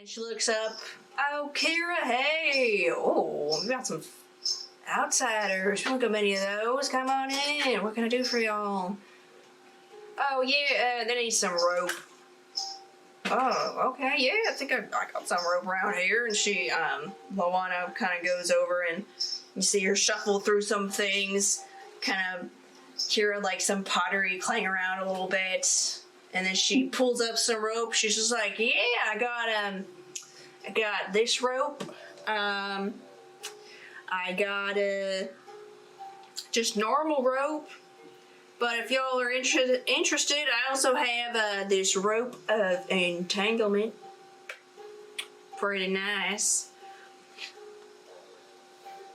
And she looks up. Oh, Kira, hey! Oh, we got some outsiders. We don't got many of those. Come on in. What can I do for y'all? Oh, yeah, they need some rope. Oh, okay, yeah, I think I got some rope around here. And she, Luana kind of goes over and you see her shuffle through some things, kind of hear like some pottery clang around a little bit. And then she pulls up some rope. She's just like, yeah, I got this rope. I got just normal rope. But if y'all are interested, I also have this rope of entanglement. Pretty nice.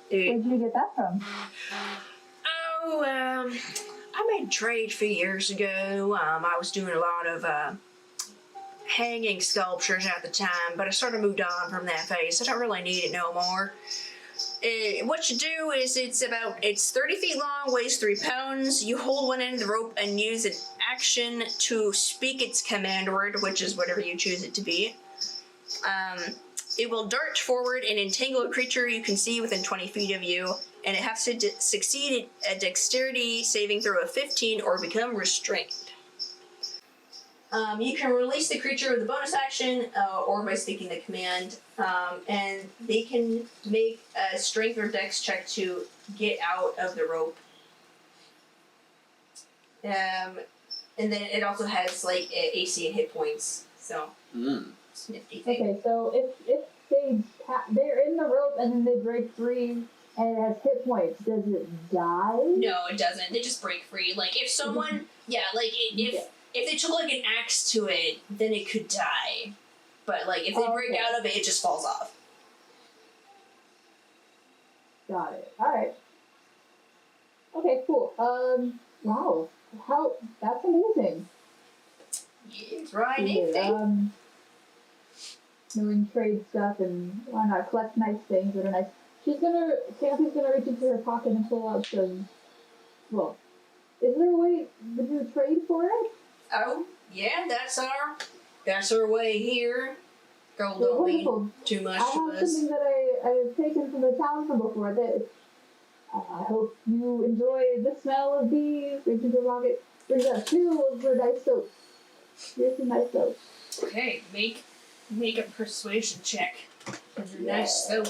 Where'd you get that from? Oh, I made a trade a few years ago. I was doing a lot of hanging sculptures at the time, but I sort of moved on from that phase. I don't really need it no more. What you do is it's 30 feet long, weighs 3 pounds. You hold one end of the rope and use an action to speak its command word, which is whatever you choose it to be. It will dart forward and entangle a creature you can see within 20 feet of you, and it has to succeed a dexterity saving throw of 15 or become restrained. You can release the creature with a bonus action or by speaking the command, and they can make a strength or dex check to get out of the rope. And then it also has like AC and hit points, so it's a nifty thing. Okay, so if they're in the rope and then they break free and it has hit points, does it die? No, it doesn't. They just break free. Like if someone, if they took like an axe to it, then it could die. But like if they break out of it, it just falls off. Got it. All right. Okay, cool. Wow. That's amazing. It's right, ain't they? Doing trade stuff and why not collect nice things that are nice. Keyanthi gonna reach into her pocket and pull out some. Well, is there a way to do trade for it? Oh, yeah, that's our way here. Gold don't mean too much to us. I have something that I've taken from the town from before that I hope you enjoy the smell of these. Reach into the pocket, brings out 2 of the nice soap. Here's some nice soap. Okay, make a persuasion check. Nice soap.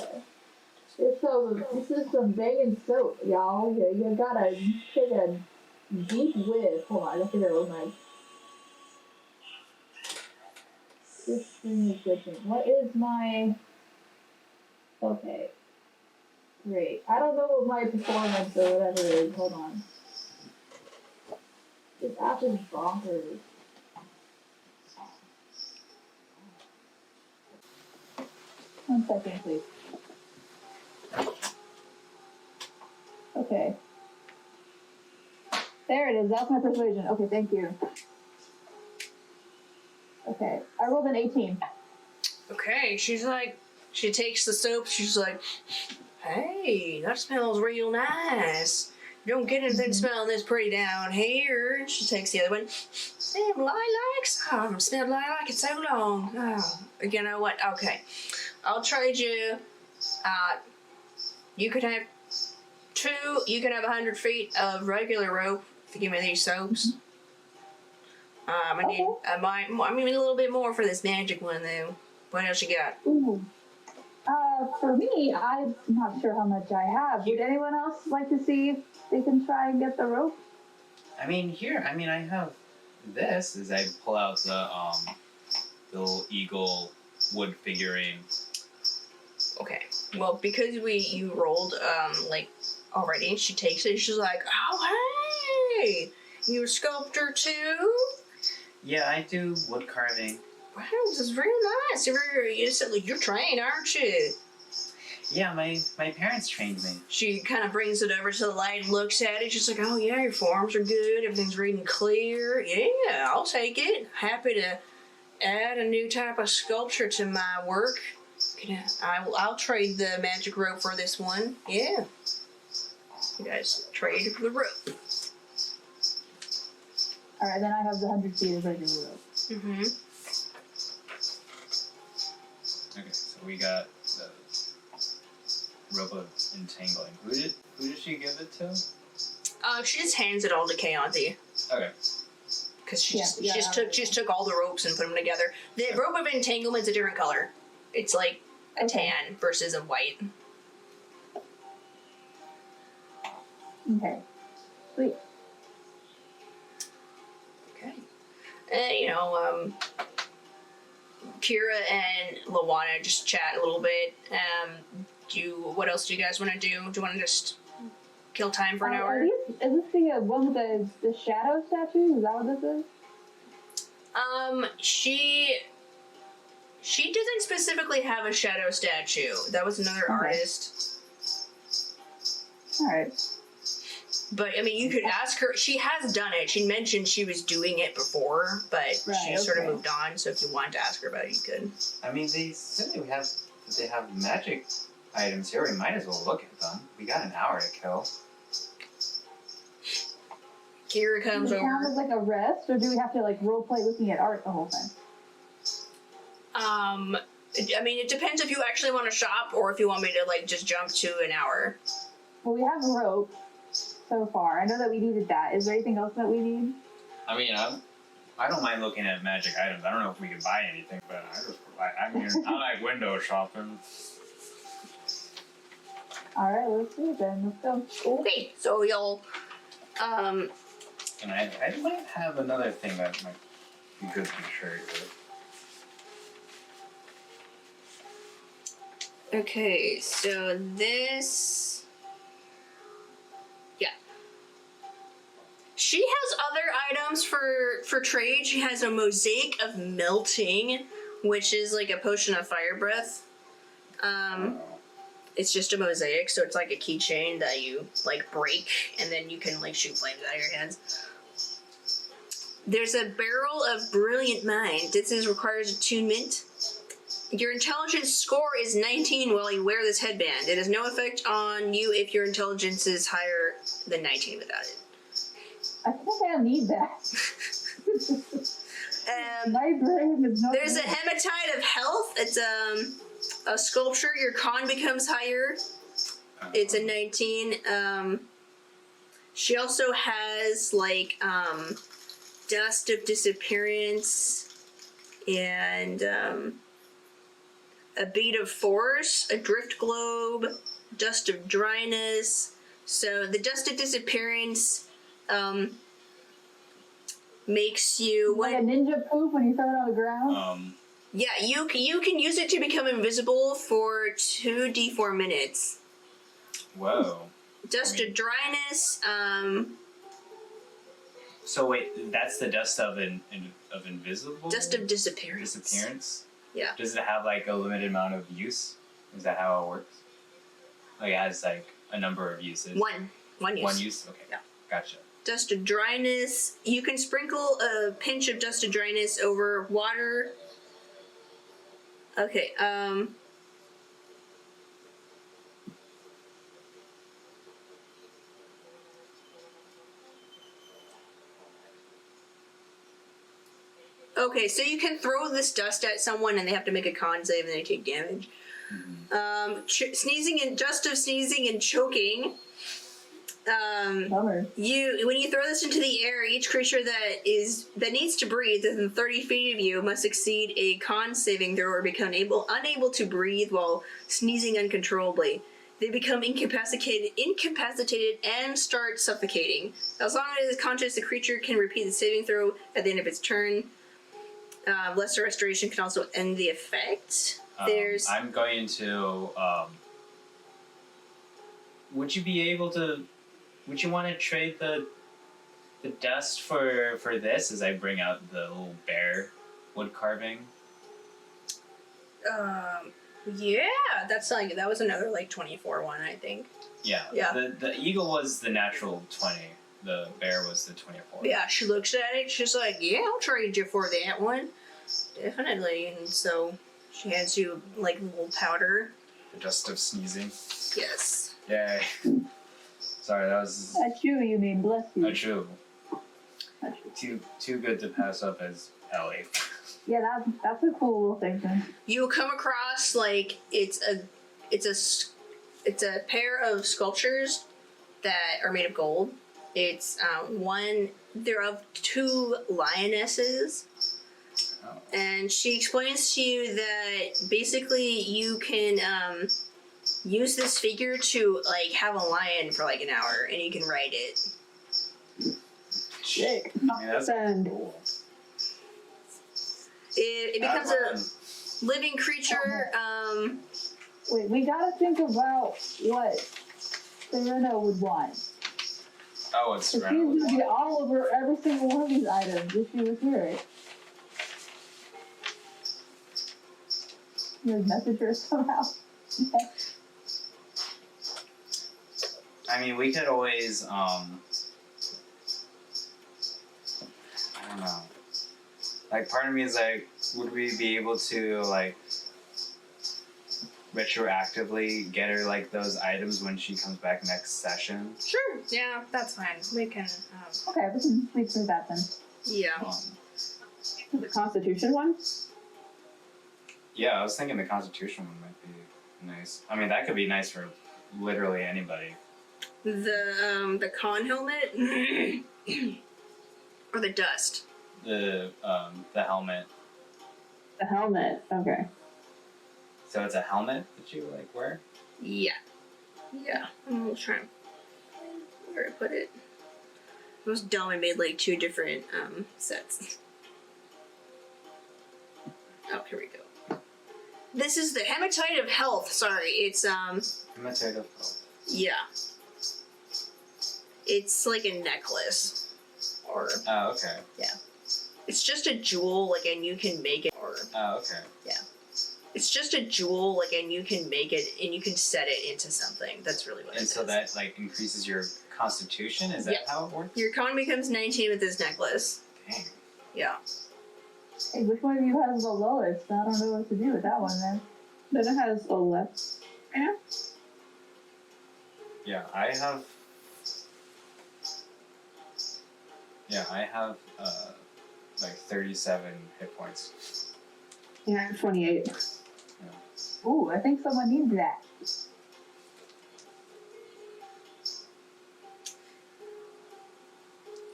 This is some banging soap, y'all. You gotta take a deep whiff. Hold on, I figure out my. This thing is glitching. What is my? Okay. Great. I don't know what my performance or whatever is. Hold on. This app is bonkers. One second, please. Okay. There it is. That's my persuasion. Okay, thank you. Okay. I rolled an 18. Okay, she takes the soap, she's like, hey, that smells real nice. You don't get anything smelling this pretty down here. She takes the other one. Damn, lilacs? Oh, I haven't smelled lilac in so long. Oh, you know what? Okay. I'll trade you. You could have 100 feet of regular rope if you give me these soaps. I need a little bit more for this magic one though. What else you got? Ooh. For me, I'm not sure how much I have. Would anyone else like to see if they can try and get the rope? I have this as I pull out the little eagle wood figurine. Okay. Well, because you rolled already, she takes it. She's like, oh hey, you a sculptor too? Yeah, I do wood carving. Wow, this is real nice. You're trained, aren't you? Yeah, my parents trained me. She kind of brings it over to the light and looks at it. She's like, oh yeah, your forms are good. Everything's reading clear. Yeah, I'll take it. Happy to add a new type of sculpture to my work. I'll trade the magic rope for this one. Yeah. You guys trade for the rope. Alright, then I have the 100 feet of regular rope. Mm-hmm. Okay, so we got the rope of entangling. Who did she give it to? She just hands it all to Keyanthi. Okay. Because she just took all the ropes and put them together. The rope of entanglement's a different color. It's like a tan versus a white. Okay. Sweet. Okay. And, Kira and Lawana just chat a little bit. What else do you guys want to do? Do you want to just kill time for an hour? Is this the one with the shadow statue? Is that what this is? She doesn't specifically have a shadow statue. That was another artist. Alright. But, I mean, you could ask her. She has done it. She mentioned she was doing it before, but she sort of moved on, so if you wanted to ask her about it, you could. I mean, they said they have magic items here. We might as well look at them. We got an hour to kill. Kira comes over. Does it count as like a rest, or do we have to like roleplay looking at art the whole time? I mean, it depends if you actually want to shop or if you want me to like just jump to an hour. Well, we have rope so far. I know that we needed that. Is there anything else that we need? I mean, I don't mind looking at magic items. I don't know if we can buy anything, but I like window shopping. All right, let's do it then. Let's go. Okay, so y'all. And I might have another thing that might be good to share with. Okay, so this. Yeah. She has other items for trade. She has a mosaic of melting, which is like a potion of fire breath. It's just a mosaic, so it's like a keychain that you like break, and then you can like shoot flames out of your hands. There's a barrel of brilliant mind. This requires attunement. Your intelligence score is 19 while you wear this headband. It has no effect on you if your intelligence is higher than 19 without it. I think I need that. My brain is not. There's a Hematite of Health. It's a sculpture. Your con becomes higher. It's a 19. She also has like dust of disappearance and a bead of force, a drift globe, dust of dryness. So the dust of disappearance makes you like a ninja poop when you throw it on the ground. Yeah, you can use it to become invisible for 2d4 minutes. Whoa. Dust of dryness. So wait, that's the dust of invisible. Dust of disappearance. Disappearance. Yeah. Does it have like a limited amount of use? Is that how it works? Like it has like a number of uses. One use. One use. Okay. Yeah. Gotcha. Dust of dryness. You can sprinkle a pinch of dust of dryness over water. Okay. Okay, so you can throw this dust at someone and they have to make a con save and they take damage. Mm-hmm. Sneezing and dust of sneezing and choking. When you throw this into the air, each creature that needs to breathe within 30 feet of you must succeed a con saving throw or become unable to breathe while sneezing uncontrollably. They become incapacitated and start suffocating. As long as it is conscious, the creature can repeat the saving throw at the end of its turn. Lesser restoration can also end the effect. I'm going to. Would you want to trade the dust for this as I bring out the little bear wood carving? Yeah, that was another like 24 one, I think. Yeah. The eagle was the natural 20. The bear was the 24. Yeah, she looks at it. She's like, "Yeah, I'll trade you for that one, definitely." And so she hands you like a little powder. The dust of sneezing. Yes. Yay. Sorry, that was. Achoo, you mean bless you. Achoo. Too good to pass up as Ellie. Yeah, that's a cool little thing. You come across like it's a pair of sculptures that are made of gold. It's they're of two lionesses. Oh. And she explains to you that basically you can use this figure to like have a lion for like an hour, and you can ride it. Shit. I mean, that's cool. It becomes a living creature. Wait, we gotta think about what Serena would want. Oh, it's She would be all over every single one of these items if she was here. You message her somehow. I mean, we could always, I don't know. Like, part of me is like, would we be able to, like, retroactively get her, like, those items when she comes back next session? Sure. Yeah, that's fine. We can. Okay, we can sleep through that then. Yeah. The Constitution one? Yeah, I was thinking the Constitution one might be nice. I mean, that could be nice for literally anybody. The con helmet or the dust. The helmet. The helmet. Okay. So it's a helmet that you like wear? Yeah. Yeah. I'm trying where I put it. It was dumb. I made like two different sets. Oh, here we go. This is the Hematite of Health. Sorry, it's Hematite of Health. yeah. It's like a necklace, or Oh, okay. it's just a jewel. Like, and you can make it, or Oh, okay. it's just a jewel. Like, and you can make it, and you can set it into something. That's really what it And is. so that like increases your constitution? Is that Yeah. how it works? Your con becomes 19 with this necklace. Dang. Yeah. Hey, which one of you has the lowest? I don't know what to do with that one then. Then it has a left. Yeah. Yeah, I have like 37 hit points. Yeah, 28. Ooh, I think someone needs that.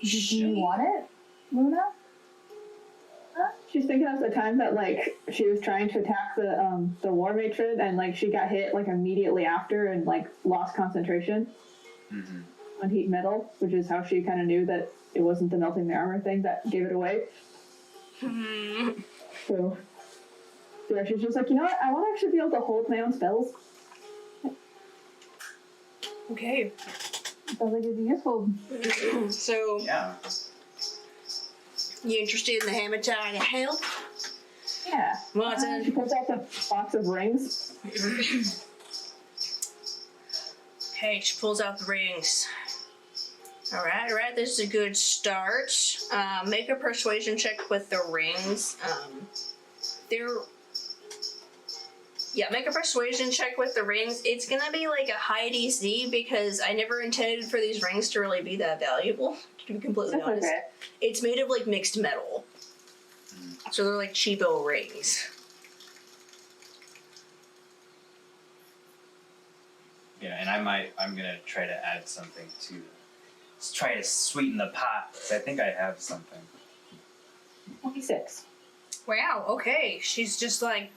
Do you want it, Luna? She's thinking of the time that like she was trying to attack the war matron and like she got hit like immediately after and like lost concentration Mm-hmm. on heat metal, which is how she kind of knew that it wasn't the melting the armor thing that gave it away. So yeah, she's just like, you know what? I want to actually be able to hold my own spells. Okay. Sounds like it'd be useful. So, Yeah. you interested in the Hematite of Health? Yeah. What's She pulls out the box of rings. Okay, she pulls out the rings. Alright, this is a good start. Make a persuasion check with the rings. Make a persuasion check with the rings. It's gonna be like a high DC because I never intended for these rings to really be that valuable, to be completely That's honest. okay. It's made of like mixed metal. So they're like cheapo rings. Yeah, and I'm gonna try to add something to try to sweeten the pot, because I think I have something. 26. Wow, okay. She's just like,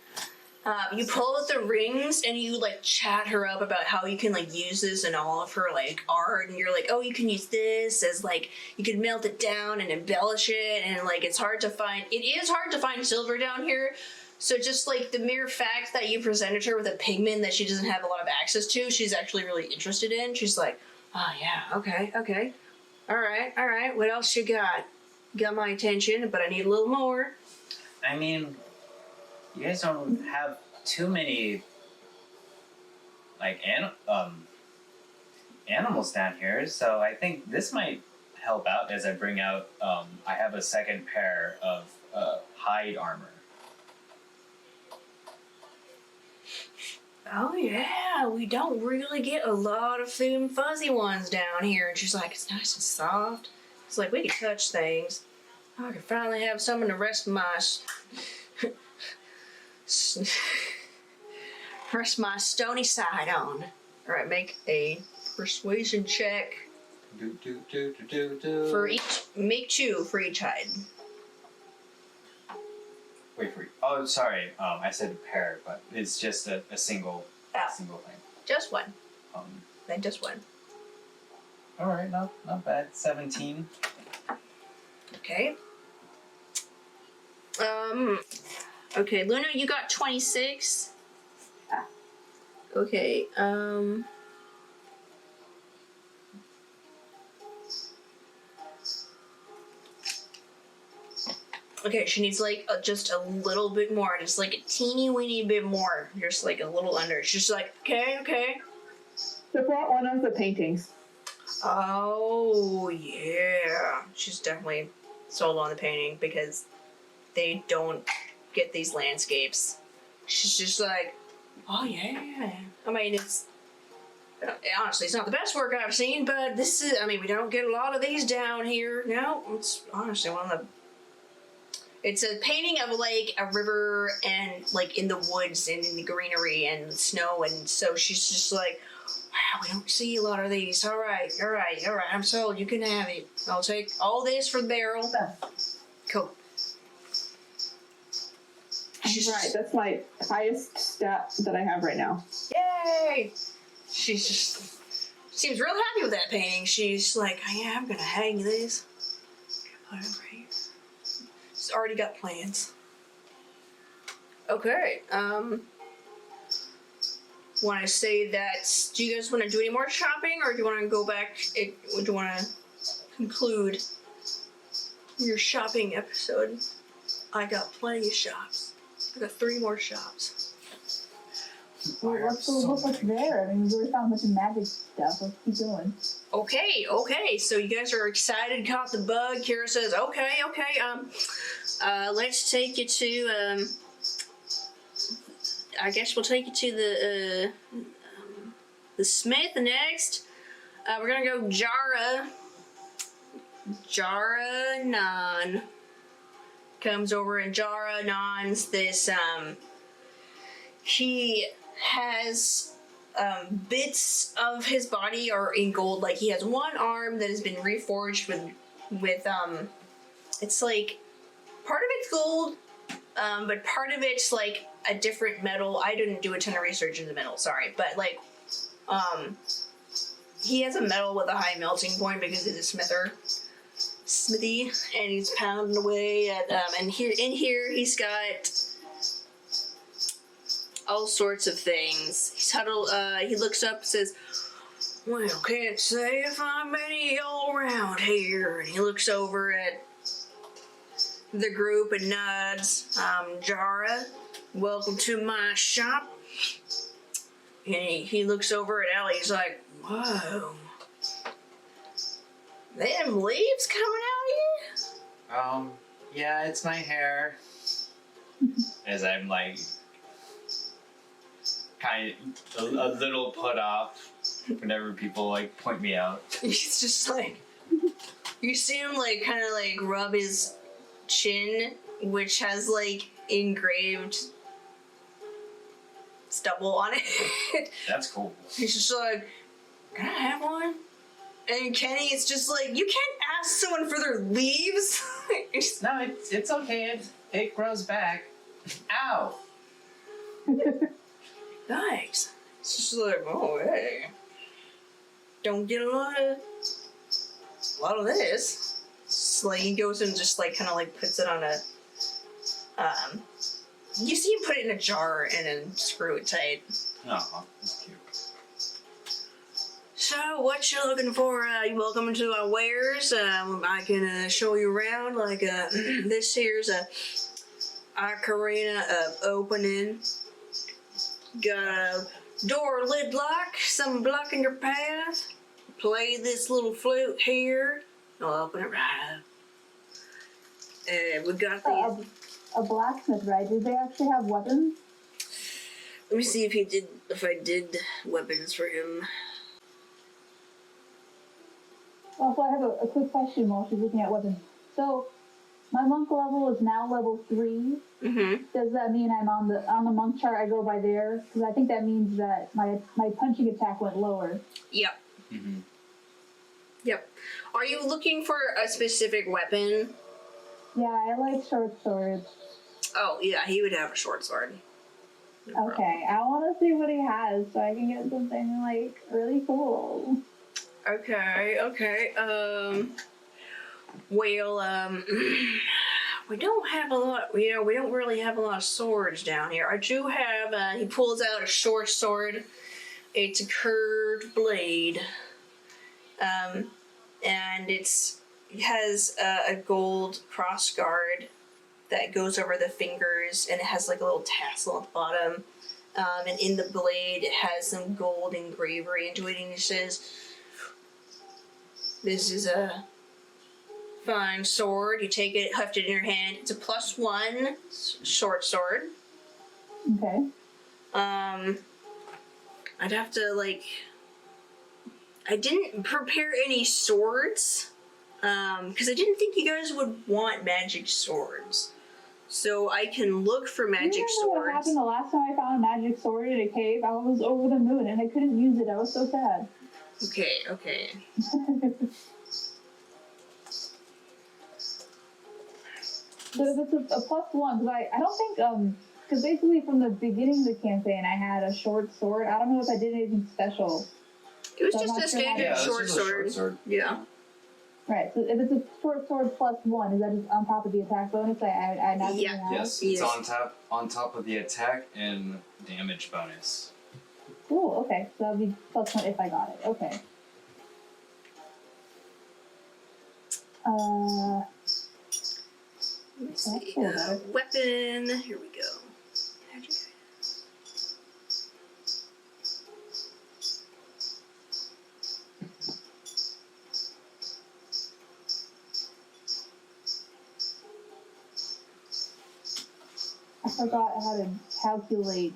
you pull out the rings and you like chat her up about how you can like use this in all of her like art, and you're like, oh, you can use this as like, you can melt it down and embellish it, and like it is hard to find silver down here. So just like the mere fact that you presented her with a pigment that she doesn't have a lot of access to, she's actually really interested in. She's like, oh yeah, okay. Alright, what else you got? Got my attention, but I need a little more. I mean, you guys don't have too many like animals down here, so I think this might help out as I bring out. I have a second pair of hide armor. Oh yeah, we don't really get a lot of them fuzzy ones down here. And she's like, it's nice and soft. It's like, we can touch things. I can finally have someone to rest my rest my stony side on. Alright, make a persuasion check for each. Make 2 for each hide. Wait for oh, sorry. I said pair, but it's just a single single thing. Just 1. Then just 1. All right, not bad. 17. Okay. Okay, Luna, you got 26. Okay, okay, she needs like just a little bit more, just like a teeny weeny bit more, just like a little under. She's just like, okay. Support one of the paintings. Oh, yeah. She's definitely sold on the painting because they don't get these landscapes. She's just like, oh, yeah. I mean, it's... honestly, it's not the best work I've seen, but this is... I mean, we don't get a lot of these down here. No, it's honestly one of the... It's a painting of, like, a river and, like, in the woods and in the greenery and snow, and so she's just like... Wow, we don't see a lot of these. All right. I'm sold. You can have it. I'll take all this for the barrel. Cool. Right, that's my highest stat that I have right now. Yay! She's just seems real happy with that painting. She's like, oh, yeah, I'm gonna hang this. Put it over here. She's already got plans. Okay. Want to say that? Do you guys want to do any more shopping, or do you want to go back? Or do you want to conclude your shopping episode? I got plenty of shops. I got 3 more shops. Well, let's go look what's there. I mean, we've already found a bunch of magic stuff. Let's keep going. Okay. So you guys are excited, caught the bug. Ciara says, okay. Let's take you to, I guess we'll take you to the Smith next. We're gonna go Jara Nan comes over, and Jara Nan's this, he has bits of his body are in gold. Like, he has one arm that has been reforged with it's like part of it's gold, but part of it's like a different metal. I didn't do a ton of research into metal, sorry, but like he has a metal with a high melting point because he's a smithy, and he's pounding away at and here he's got all sorts of things. He's huddled. He looks up and says, well, can't say if I'm any all around here. And he looks over at the group and nods. Jara, welcome to my shop. And he looks over at Ellie. He's like, whoa. Them leaves coming out here? Yeah, it's my hair. As I'm like, kind of a little put off whenever people like point me out. He's just like, you see him like kind of like rub his chin, which has like engraved stubble on it. That's cool. He's just like, can I have one? And Kenny is just like, you can't ask someone for their leaves. No, it's okay. It grows back. Ow. Thanks. It's just like, oh hey, don't get a lot of this. It's like he goes and just like kind of like puts it on a you see him put it in a jar and then screw it tight. Oh, that's cute. So, what you looking for? You welcome to our wares. I can show you around. Like, this here's a ocarina of opening. Got a door lid lock, something blocking your path. Play this little flute here. I'll open it right up. We got these. A blacksmith, right? Did they actually have weapons? Let me see if I did weapons for him. Also, I have a quick question while she's looking at weapons. So, my monk level is now level 3. Mm-hmm. Does that mean I'm on the monk chart? I go by there because I think that means that my punching attack went lower. Yep. Mm-hmm. Yep. Are you looking for a specific weapon? Yeah, I like short swords. Oh, yeah, he would have a short sword. No Okay, I want to see what he has so I can get something like really cool. Okay. Well, we don't have a lot, we don't really have a lot of swords down here. I do have, he pulls out a short sword. It's a curved blade. And it has a gold cross guard that goes over the fingers, and it has like a little tassel at the bottom. And in the blade, it has some gold engravery into it, and it says, "This is a fine sword. You take it, heft it in your hand. It's a +1 short sword." Okay. I'd have to I didn't prepare any swords, because I didn't think you guys would want magic swords. So I can look for magic You remember swords. what happened the last time I found a magic sword in a cave? I was over the moon and I couldn't use it. I was so sad. Okay. But if it's a +1, because I don't think, because basically from the beginning of the campaign I had a short sword. I don't know if I did anything special. It was So I'm just not a sure how standard to- Yeah, short this is a sword. short sword. Yeah. Right, so if it's a short sword +1, is that just on top of the attack bonus I naturally Yeah. have? Yes, Yes. it's on top of the attack and damage bonus. Cool, okay. So that'll be +1 if I got it. Okay. Let's That's see. cool, guys. Weapon. Here we go. Magic. I forgot how to calculate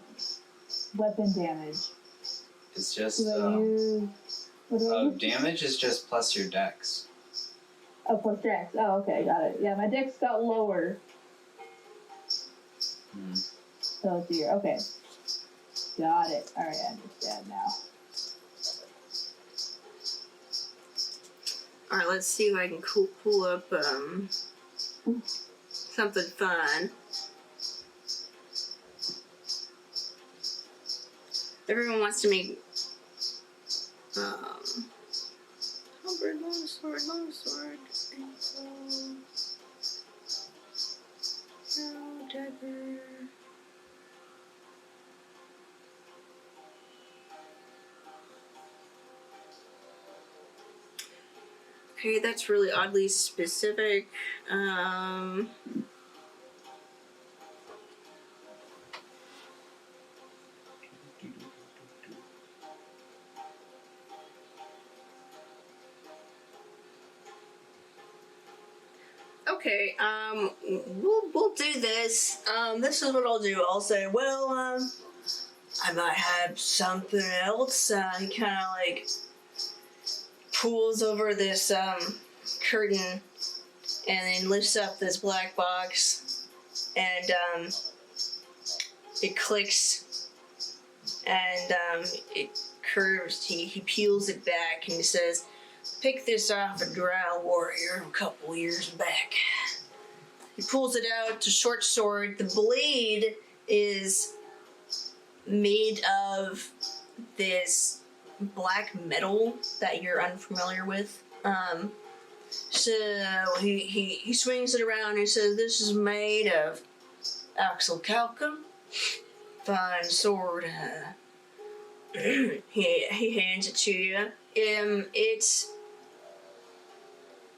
weapon damage. It's just Do I use... What do I use? damage is just plus your dex. Oh, plus dex. Oh, okay, got it. Yeah, my dex got lower. So let's see here. Okay. Got it. Alright, I understand now. Alright, let's see if I can pull up something fun. Everyone wants to make halberd, longsword, ankle, dagger. Okay, that's really oddly specific. Okay, we'll do this. This is what I'll do. I'll say, well, I might have something else. He kind of like pulls over this curtain and then lifts up this black box, and it clicks, and it curves. He peels it back and he says, "Pick this off a drow warrior a couple years back." He pulls it out. It's a short sword. The blade is made of this black metal that you're unfamiliar with. So he swings it around and he says, "This is made of axle calcum, fine sword." He hands it to you.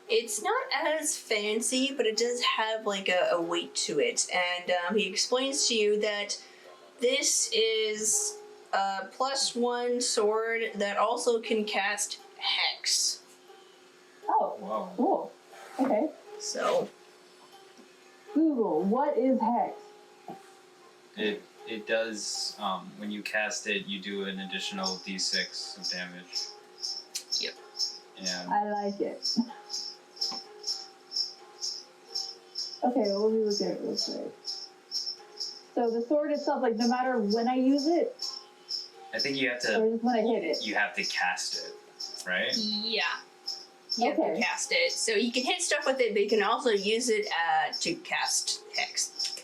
It's not as fancy, but it does have like a weight to it. And he explains to you that this is a +1 sword that also can cast Hex. Oh, Wow. cool. Okay. So, Google, what is Hex? It does, when you cast it, you do an additional d6 of damage. Yep. And I like it. Okay, well, let me look at it real quick. So the sword itself, like, no matter when I use it, I think you have or to. just when I hit it. You have to cast it, right? Yeah. You have Okay. to cast it. So you can hit stuff with it, but you can also use it to cast hex.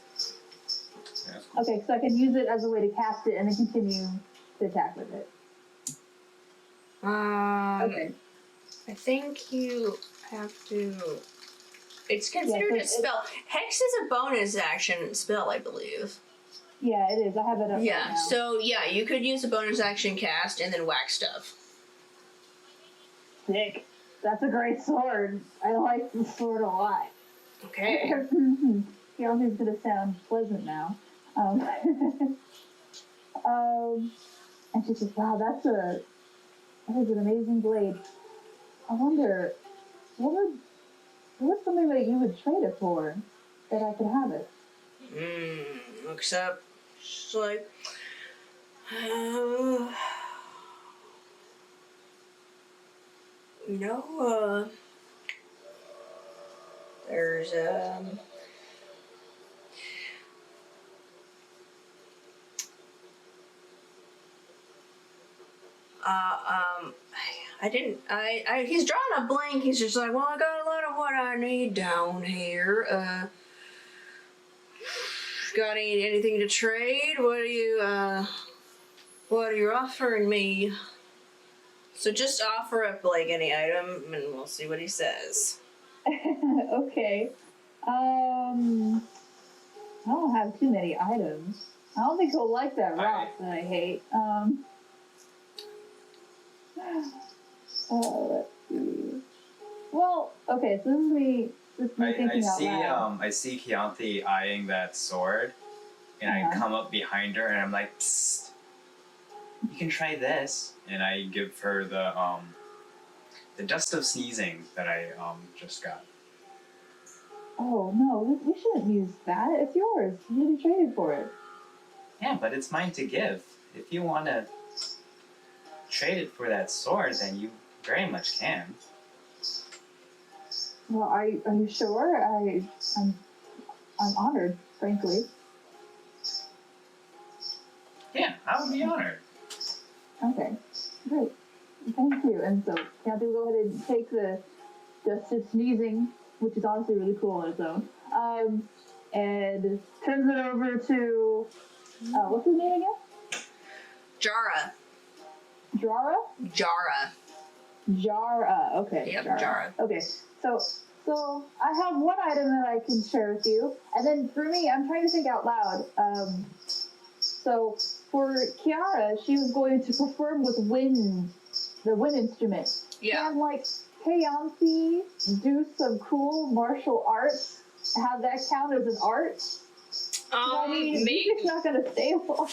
Yeah, that's cool. Okay, so I can use it as a way to cast it and then continue to attack with it. Okay. I think you have to. It's considered Yeah, a spell. Hex is a bonus action spell, I believe. Yeah, it is. I have it up Yeah. right now. So yeah, you could use a bonus action cast and then whack stuff. Sick. That's a great sword. I like the sword a lot. Okay. Keyanthe's gonna sound pleasant now. And she says, "Wow, that is an amazing blade. I wonder, what's something that you would trade it for that I could have it?" Looks up. She's like, there's he's drawing a blank. He's just like, well, I got a lot of what I need down here. Got anything to trade? What are you offering me? So just offer up like any item and we'll see what he says. Okay. I don't have too many items. I don't think he'll like that rock that I hate. Let's see. Well, okay, so this is me thinking out loud. I see Keyanthi eyeing that sword, and I come up behind her, and I'm like, psst, you can try this. And I give her the dust of sneezing that I just got. Oh, no, we shouldn't use that. It's yours. You should be traded for it. Yeah, but it's mine to give. If you want to trade it for that sword, then you very much can. Well, are you sure? I'm honored, frankly. Yeah, I would be honored. Okay, great. Thank you. And so, Keyanthi will go ahead and take the dust of sneezing, which is honestly really cool on its own, and turns it over to, what's his name again? Jara. Jara, okay. Yep, Jara. Okay, so I have one item that I can share with you, and then for me, I'm trying to think out loud. So for Ciara, she was going to perform with the wind instrument. Yeah. And like Keyanthi do some cool martial arts. Have that count as an art? I mean, music's not gonna stay long.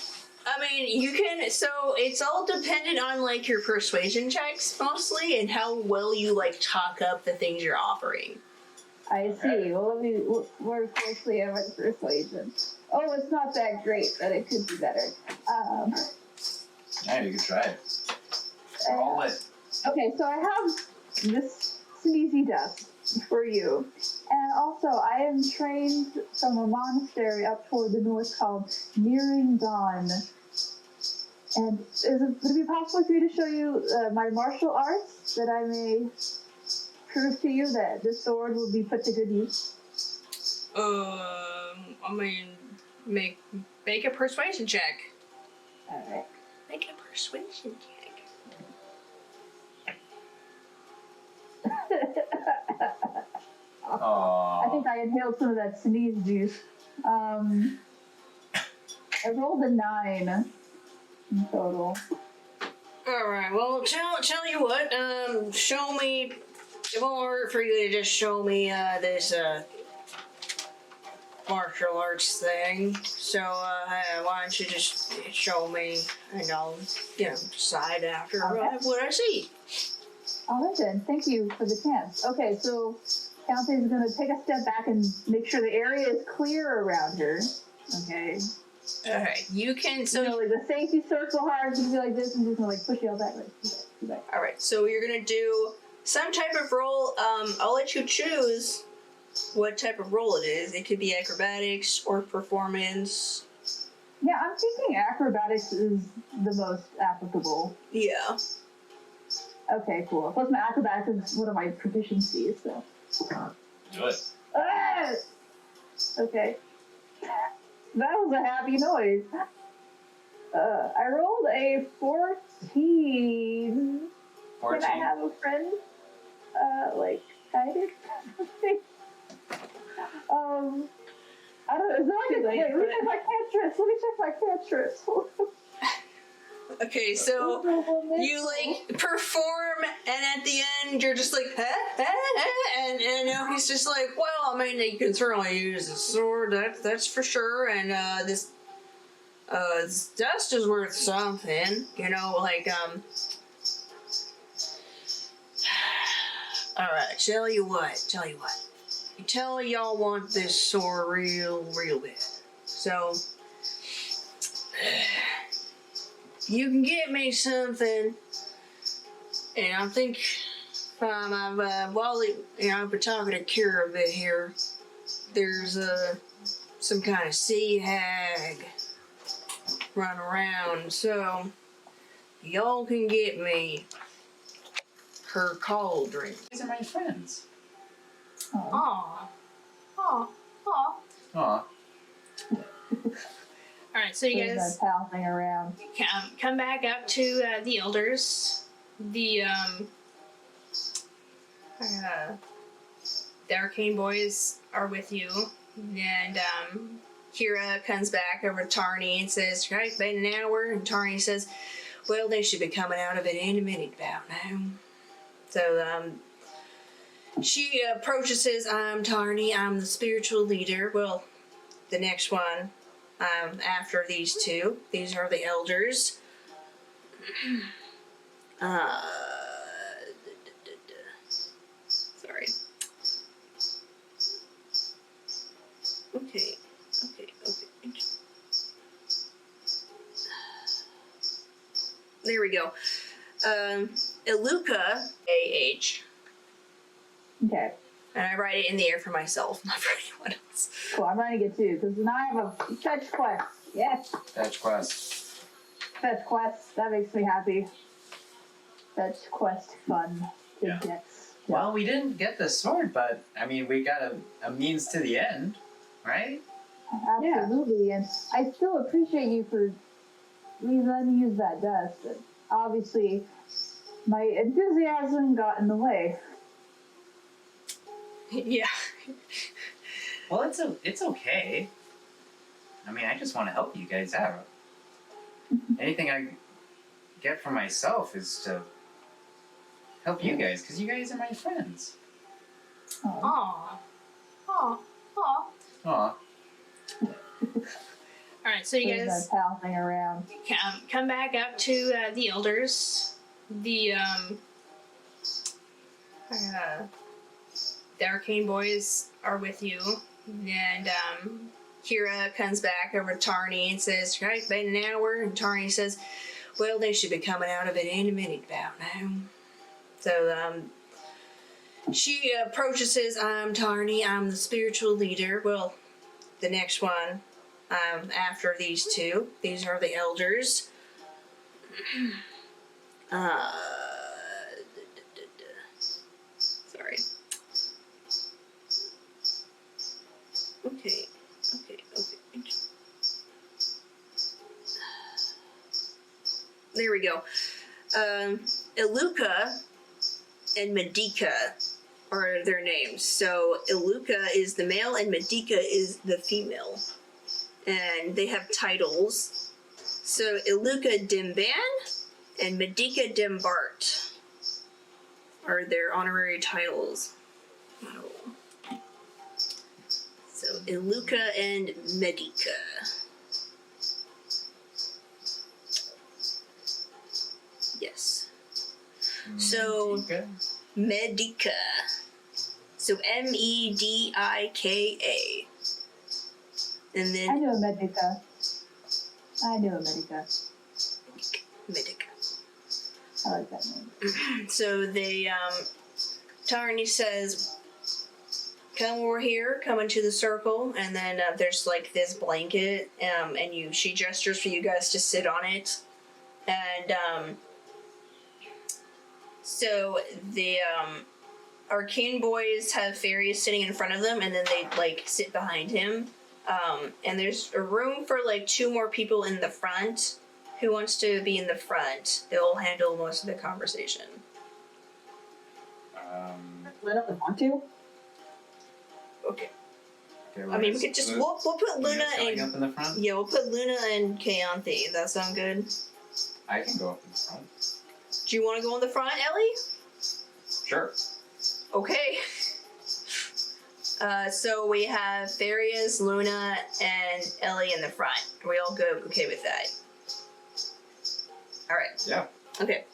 I mean, you can, so it's all dependent on, like, your persuasion checks, mostly, and how well you, like, talk up the things you're offering. I see. Well, let me look more closely at my persuasion. Oh, it's not that great, but it could be better. Yeah, you can try it. Roll it. Okay, so I have this sneezy dust for you. And also, I am trained from a monastery up toward the north called Nearing Dawn. And would it be possible for you to show you my martial arts, that I may prove to you that this sword will be put to good use? I mean, make a persuasion check. Alright. Make a persuasion check. Aww. I think I inhaled some of that sneeze juice. I rolled a 9 in total. Alright, well, tell you what, show me, it won't hurt for you to just show me, this, martial arts thing. So, why don't you just show me, and I'll, decide after what I see. Alright then, thank you for the chance. Okay, so Keyanthi is going to take a step back and make sure the area is clear around her. Okay. Alright, you can, so... like the safety circle hard is going to be like this, and just going to, push you all back. Alright, so you're going to do some type of roll. I'll let you choose what type of role it is. It could be acrobatics or performance. Yeah, I'm thinking acrobatics is the most applicable. Yeah. Okay, cool. Plus my acrobatics is one of my proficiencies, so. Do it. Ah! Okay. That was a happy noise. I rolled a 14. 14. Can I have a friend? Guided? I don't know. Is there like a... Wait, let me check my cantrips. Okay, so you like perform, and at the end you're just like, and now he's just like, well, I mean, you can certainly use a sword, that's for sure, and this dust is worth something, you know, like all right, tell you what, you tell y'all want this sword real bad, so. You can get me something, and I think I've been talking to Ciara a bit here. There's some kind of sea hag running around, so y'all can get me her cauldron. These are my friends. Aw. Alright, so you guys palling around. come back up to the elders. The arcane boys are with you, and Ciara comes back over to Tarny and says, right, been an hour, and Tarny says, well, they should be coming out of it in a minute about now. So she approaches, says, I'm Tarny, I'm the spiritual leader. Well, the next one after these two. These are the elders. Sorry. Okay. There we go. Iluka, A-H. Okay. And I write it in the air for myself, not for anyone else. Cool, I'm writing it too, because now I have a fetch quest. Yes. Fetch quest. Fetch quest, that makes me happy. Fetch quest fun to Yeah. get. Well, we didn't get the sword, but, I mean, we got a means to the end, right? Absolutely, and I still appreciate you for letting me use that dust. But obviously, my enthusiasm got in the way. Yeah. Well, it's okay. I mean, I just want to help you guys out. Anything I get for myself is to help you guys, because you guys are my friends. Aw. Alright, so you guys palling around. come back up to the elders. The arcane boys are with you, and Ciara comes back over to Tarny and says, right, been an hour, and Tarny says, well, they should be coming out of it in a minute about now. So she approaches, says, I'm Tarny, I'm the spiritual leader. Well, the next one after these two. These are the elders. Sorry. Okay. There we go. Iluka and Medika are their names. So Iluka is the male and Medika is the female. And they have titles. So Iluka Dimban and Medika Dimbart are their honorary titles. Oh. So Iluka and Medika. Yes. So Medika. So Medika. And then I know a Medica. Medica. I like that name. So they Tarny says, come over here, come into the circle, and then there's like this blanket, and she gestures for you guys to sit on it, and so the arcane boys have Farius sitting in front of them, and then they like sit behind him, and there's a room for like 2 more people in the front. Who wants to be in the front? They'll handle most of the conversation. Luna would want to. Okay. I mean, we could just we'll put Luna and up in the front? yeah, we'll put Luna and Keyanthi. Does that sound good? I can go up in the front. Do you want to go in the front, Ellie? Sure. Okay. So we have Farius, Luna, and Ellie in the front. Are we all good? Okay with that? All right. Yeah. Okay.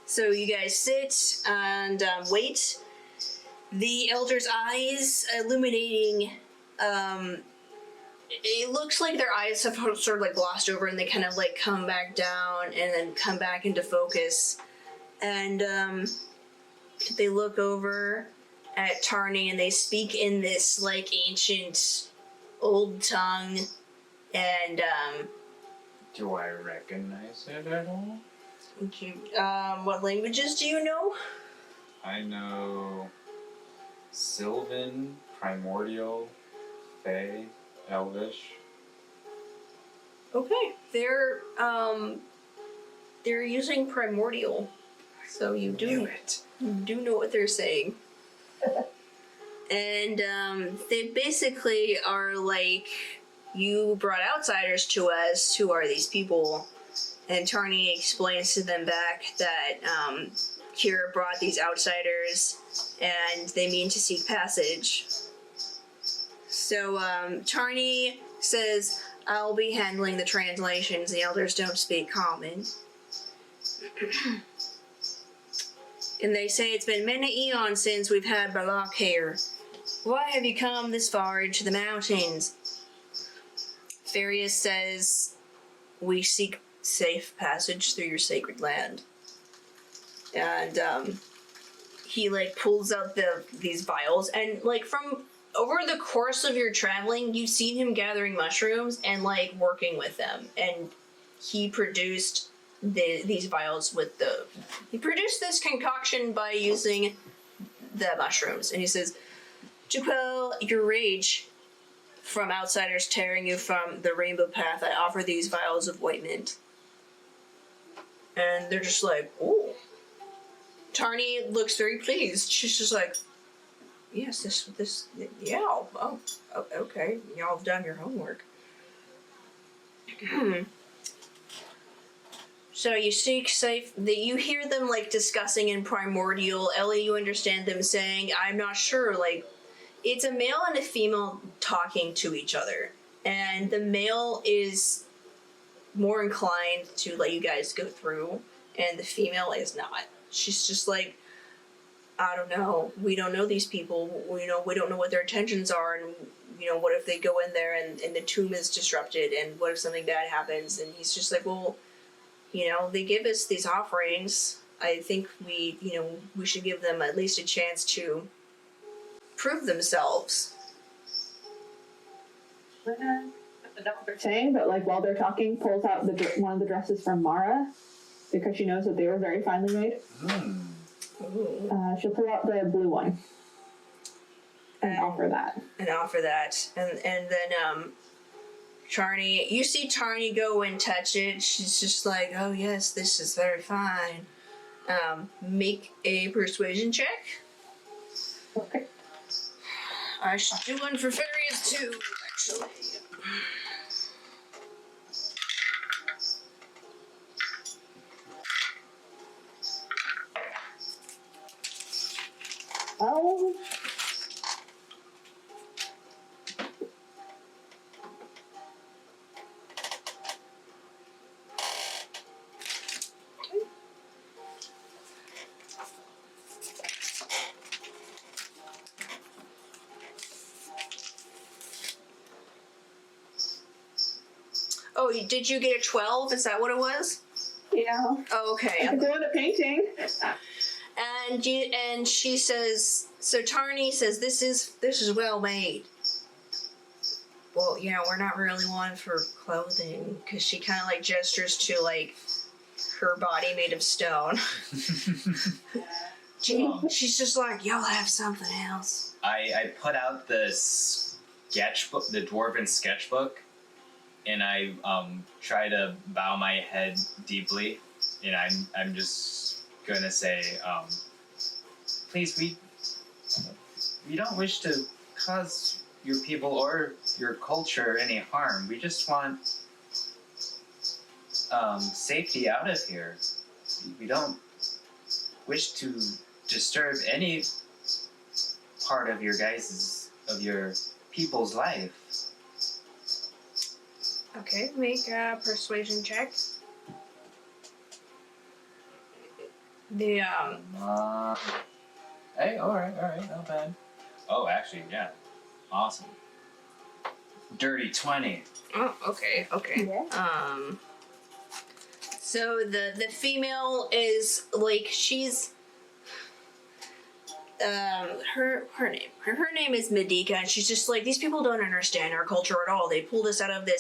So you guys sit and wait. The elder's eyes illuminating. It looks like their eyes have sort of like glossed over, and they kind of like come back down and then come back into focus. And they look over at Tarni, and they speak in this like ancient old tongue. And do I recognize it at all? what languages do you know? I know Sylvan, Primordial, Fae, Elvish. Okay, they're using Primordial, so you do know what they're saying. And they basically are like, you brought outsiders to us. Who are these people? And Tarni explains to them back that Kira brought these outsiders, and they mean to seek passage. So Tarni says, I'll be handling the translations. The elders don't speak common. And they say it's been many eons since we've had Balak here. Why have you come this far into the mountains? Farius says, we seek safe passage through your sacred land. And he like pulls out these vials, and like from over the course of your traveling, you've seen him gathering mushrooms and like working with them, and he produced these vials he produced this concoction by using the mushrooms. And he says, to quell your rage from outsiders tearing you from the rainbow path, I offer these vials of ointment. And they're just like, oh. Tarni looks very pleased. She's just like, yes, this, yeah, oh, okay. Y'all have done your homework. So you seek safe, you hear them like discussing in Primordial. Ellie, you understand them saying, I'm not sure, like, it's a male and a female talking to each other. And the male is more inclined to let you guys go through, and the female is not. She's just like, I don't know. We don't know these people. We don't know what their intentions are, and what if they go in there and the tomb is disrupted, and what if something bad happens? And he's just like, well, they give us these offerings. I think we should give them at least a chance to prove themselves. Luna doesn't know what they're saying, but like while they're talking, pulls out one of the dresses from Mara, because she knows that they were very finely made. She'll pull out the blue one and offer that. And then Tarni, you see Tarni go and touch it. She's just like, oh yes, this is very fine. Make a persuasion check. Okay. I should do one for fairies too, actually. Oh. Oh, did you get a 12? Is that what it was? Yeah. Oh, okay. I could do a painting. And she says, So Tarny says this is well made. Well, you know, we're not really one for clothing, because she kind of like gestures to like her body made of stone. She's just like, y'all have something else. I put out the sketchbook, the dwarven sketchbook, and I try to bow my head deeply, and I'm just gonna say, please, we don't wish to cause your people or your culture any harm. We just want safety out of here. We don't wish to disturb any part of your people's life. Okay, make a persuasion check. The Hey, alright, not bad. Oh, actually, yeah. Awesome. Dirty 20. Oh, okay. Yeah. So the female is like, she's her name is Medika, and she's just like, these people don't understand our culture at all. They pulled us out of they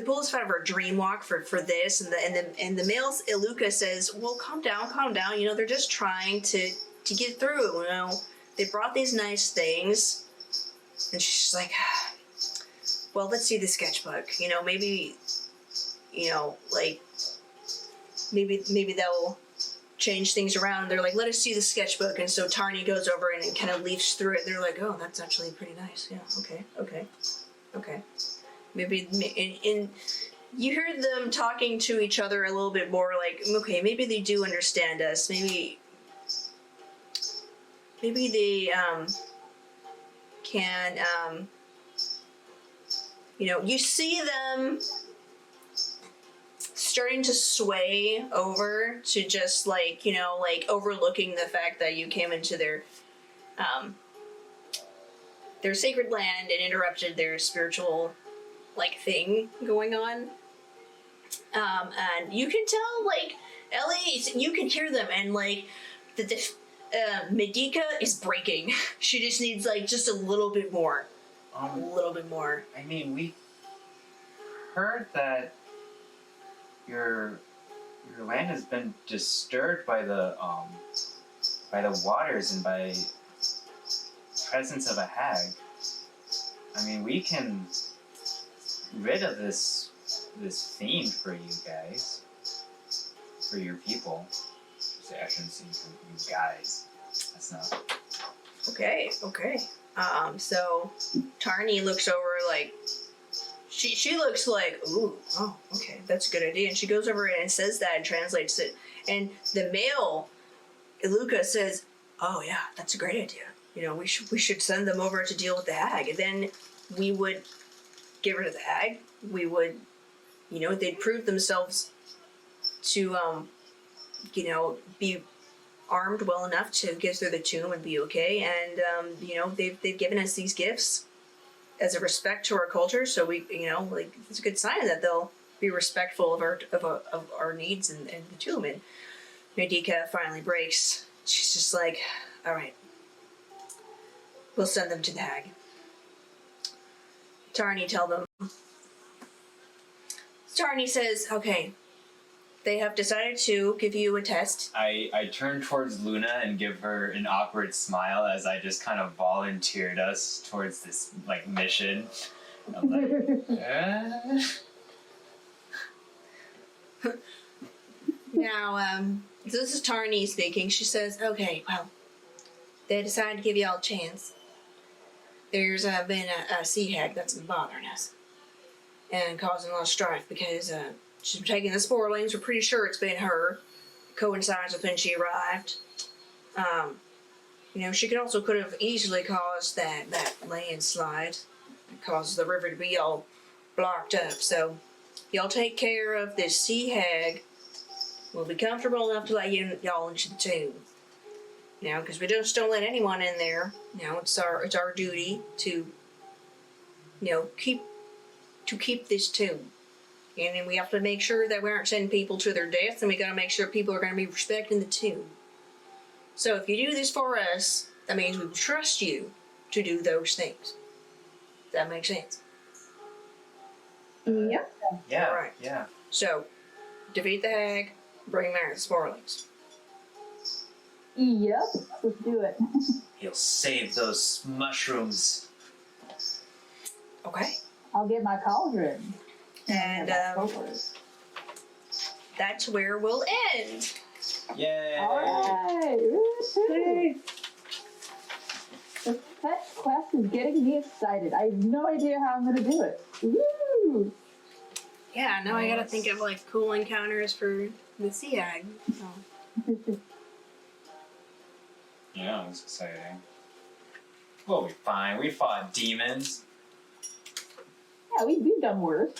pulled us out of our dream walk for this, and the male's Iluka says, well, calm down, you know, they're just trying to get through, you know. They brought these nice things. And she's like, well, let's see the sketchbook. You know, maybe, you know, like, maybe they'll change things around. They're like, let us see the sketchbook. And so Tarny goes over and kind of leafs through it. They're like, oh, that's actually pretty nice. Yeah, okay. Maybe, and you hear them talking to each other a little bit more, like, okay, maybe they do understand us. Maybe they, can, you know, you see them starting to sway over to just like, you know, like overlooking the fact that you came into their sacred land and interrupted their spiritual like thing going on. And you can tell, like, Ellie, you can hear them, and like Medika is breaking. She just needs like just a little bit more. A little bit more. I mean, we heard that your land has been disturbed by the waters and by presence of a hag. I mean, we can rid of this fiend for you guys, for your people. I shouldn't say for you guys. That's not. Okay. So Tarny looks over like she looks like, ooh, oh, okay, that's a good idea. And she goes over and says that and translates it. And the male, Iluka, says, oh yeah, that's a great idea. You know, we should send them over to deal with the hag. And then we would get rid of the hag. We would, you know, they'd prove themselves to, you know, be armed well enough to get through the tomb and be okay. And, you know, they've given us these gifts as a respect to our culture. So we, you know, like, it's a good sign that they'll be respectful of our needs in the tomb. And Medika finally breaks. She's just like, all right, we'll send them to the hag. Tarny Tarny says, okay, they have decided to give you a test. I turn towards Luna and give her an awkward smile as I just kind of volunteered us towards this, like, mission. I'm like, Now, so this is Tarny speaking. She says, okay, well, they decided to give y'all a chance. There's been a sea hag that's been bothering us and causing a lot of strife because she's been taking the sporelings. We're pretty sure it's been her. Coincides with when she arrived. You know, she could have easily caused that landslide. It causes the river to be all blocked up. So y'all take care of this sea hag. We'll be comfortable enough to let y'all into the tomb. You know, because we just don't let anyone in there. You know, it's our duty to, you know, keep this tomb. And then we have to make sure that we aren't sending people to their death, and we got to make sure people are going to be respecting the tomb. So if you do this for us, that means we trust you to do those things. Does that make sense? Yep. Yeah. Right. Yeah. So, defeat the hag, bring back the sporlings. Yep. Let's do it. He'll save those mushrooms. Okay. I'll get my cauldron. And Go for it. that's where we'll end. Yay! Alright! Woo-hoo. This pet quest is getting me excited. I have no idea how I'm gonna do it. Woo! Yeah, now I gotta think of like cool encounters for the sea hag. So. Yeah, it's exciting. We'll be fine. We fought demons. Yeah, we've done worse.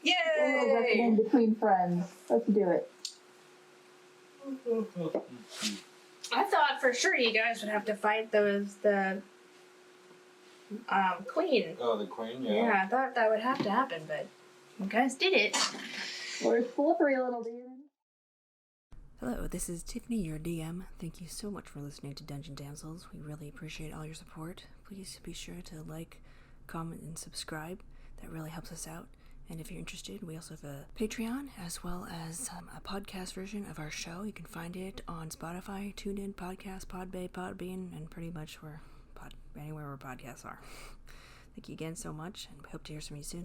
A little Yay! recommend between friends. Let's do it. I thought for sure you guys would have to fight the queen. Oh, the queen? Yeah, I thought that would have to happen, but you guys did it. We're slippery little demons. Hello, this is Tiffany, your DM. Thank you so much for listening to Dungeon Damsels. We really appreciate all your support. Please be sure to like, comment, and subscribe. That really helps us out. And if you're interested, we also have a Patreon as well as a podcast version of our show. You can find it on Spotify, TuneIn, Podcast, Podbean, and pretty much anywhere where podcasts are. Thank you again so much, and we hope to hear from you soon.